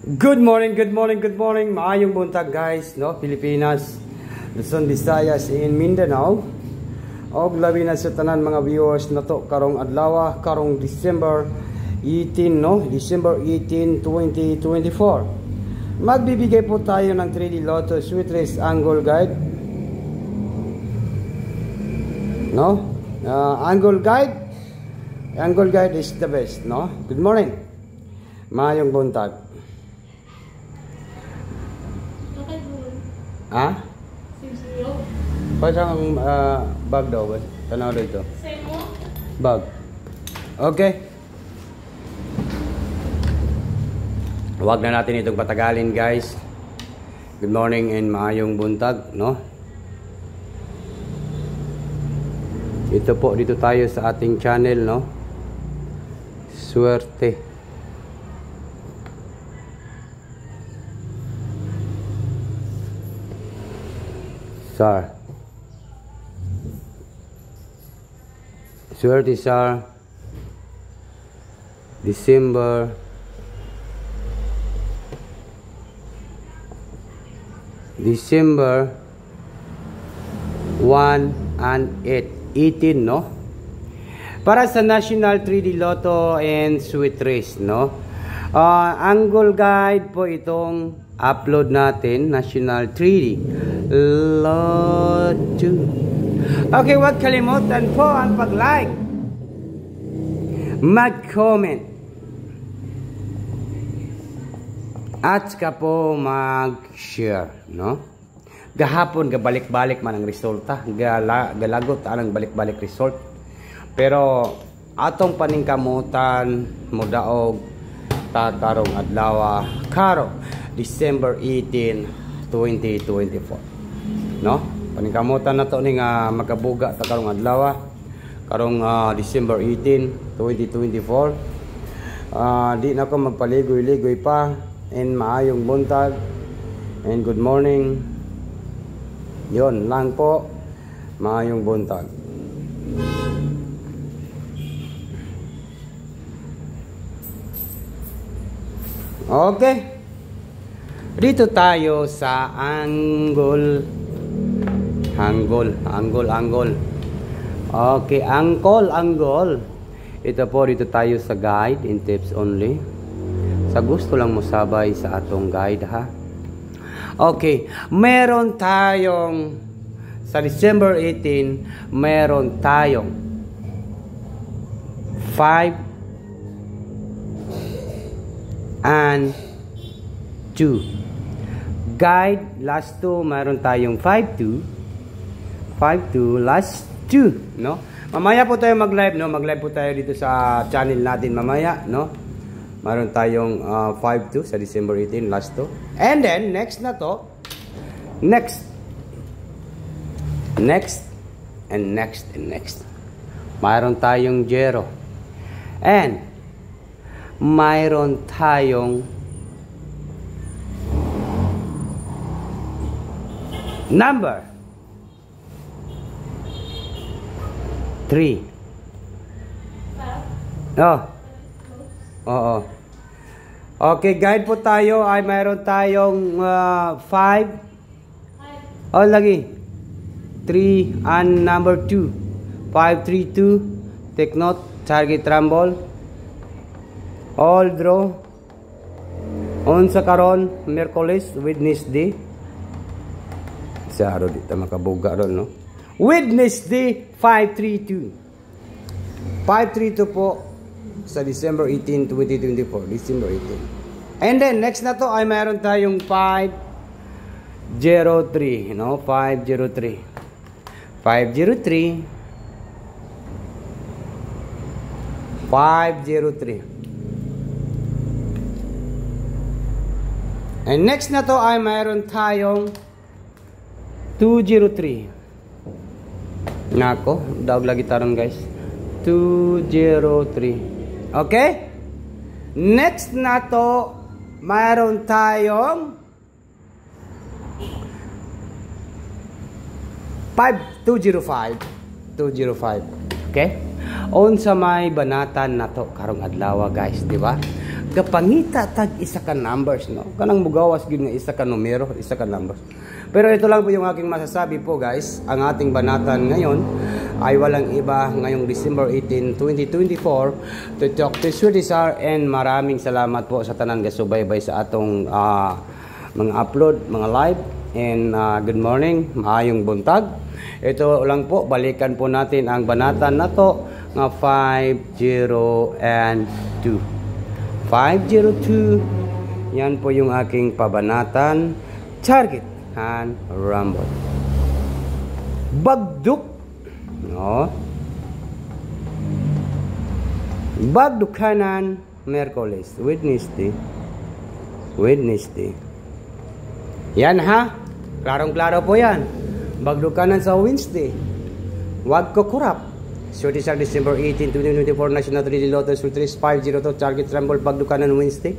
Good morning, good morning, good morning. Maayong buntag guys, no? Pilipinas, Luzon, Visayas, in Mindanao. Og labi na sa tanan mga viewers na to karong adlaw, karong December 18, no? December 18, 2024. Magbibigay po tayo ng 3D Lotto Sweet Race Angle Guide. No? Angle Guide. Angle Guide is the best, no? Good morning. Maayong buntag. Ha? Pasang bag daw ba? Tanaw dito. Bag. Okay. Huwag na natin itong patagalin guys. Good morning and maayong buntag, no? Ito po, dito tayo sa ating channel, no? Swerte. Sar. Swerte Sar. December 1 and 18, no? Para sa National 3D Lotto and Sweet Race, no? Angle Guide po itong upload natin, National 3D Lotto. Okay, huwag kalimutan po ang pag-like, mag-comment, at saka po mag-share, no? Gahapon, gabalik-balik man ang resulta, galagot ang balik-balik result. Pero atong paningkamutan mo daog ta karong adlaw, karo December 18, 2024, no? Paningkamutan na to ni nga makabuga ta karong adlaw, karong December 18, 2024. Di na ko magpaligoy-ligoy pa, and maayong buntag and good morning. Yon lang po, maayong buntag. Okay, dito tayo sa angle. Okay, angle. Ito po, dito tayo sa guide and tips only. Sa gusto lang mo sabay sa atong guide, ha. Okay, meron tayong sa December 18, meron tayong 5 and 2. Guide last 2, meron tayong 5-2, last 2, no? Mamaya po tayo mag-live, no? Mag-live po tayo dito sa channel natin mamaya, no? Meron tayong 5-2 sa December 18, last 2. And then next na to, next and next. Mayroon tayong 0. And mayroon tayong number 3. Oo. Okay, guide po tayo ay mayroon tayong 5. Lagi 3 and number 2. 532. Take note, target rumble. All draw. On sa karon, Merkulis, Wednesday. Sa araw dito makabuga ron, no? Wednesday, 532. 532 po sa December 18, 2024. December 18. And then, next na to ay mayroon tayong 503, no? 503. 503. And next na to ay mayroon tayong 203. Nako, daog lagi taron guys. 203. Okay? Next na to, mayroon tayong 205. Okay? On sa may banatan na to karong adlaw guys, di ba? gapangita tag isa ka numbers, no? Kanang mugawas gyud nga isa ka numero, isa ka numbers. Pero ito lang po yung aking masasabi po, guys. Ang ating banatan ngayon ay walang iba ngayong December 18, 2024 to talk to Sudisar, and maraming salamat po sa tanan gasubaybay sa atong mga upload, mga live, and good morning, maayong buntag. Ito lang po, balikan po natin ang banatan na to nga 5, 0, and 2. 502, yan po yung aking pabanatan. Target and rumble. Bagduk, no? Bagdukanan, Merkulis, Wednesday. Yan ha, klarong-klaro po yan. Bagdukanan sa Wednesday. Wag ko kurap. So this are December 18, 2024, National 3D Lotus with 502 target rumble, Bagdukanan Wednesday.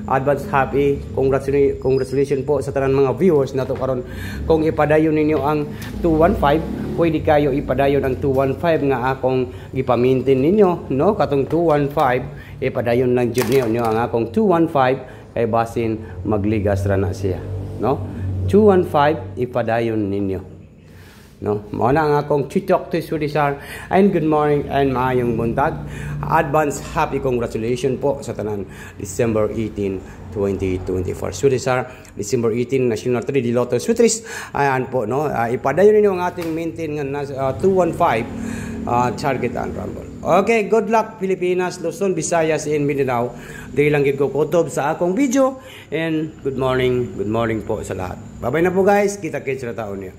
Advance happy congratulations po sa tanan mga viewers na to karon. Kung ipadayon ninyo ang 215, pwede kayo ipadayon ang 215 nga akong gipamintin ninyo, no? Katong 215 ipadayon lang jud niyo ang akong 215 kay basin magligas ra na siya, no? 215 ipadayon ninyo. No, mao na ang akong TikTok to Sudisar, and good morning and maayong buntag. Advance happy congratulations po sa tanan December 18, 2024. Sudisar, December 18, National 3D Lotus Sutris. Ayan po, no. Ipadayon niyo ang ating maintain nga 215 target and rumble. Okay, good luck Pilipinas, Luzon, Visayas, and Mindanao. Dili lang gid ko kutob sa akong video, and good morning po sa lahat. Bye-bye na po guys. Kita-kits sa taon niyo.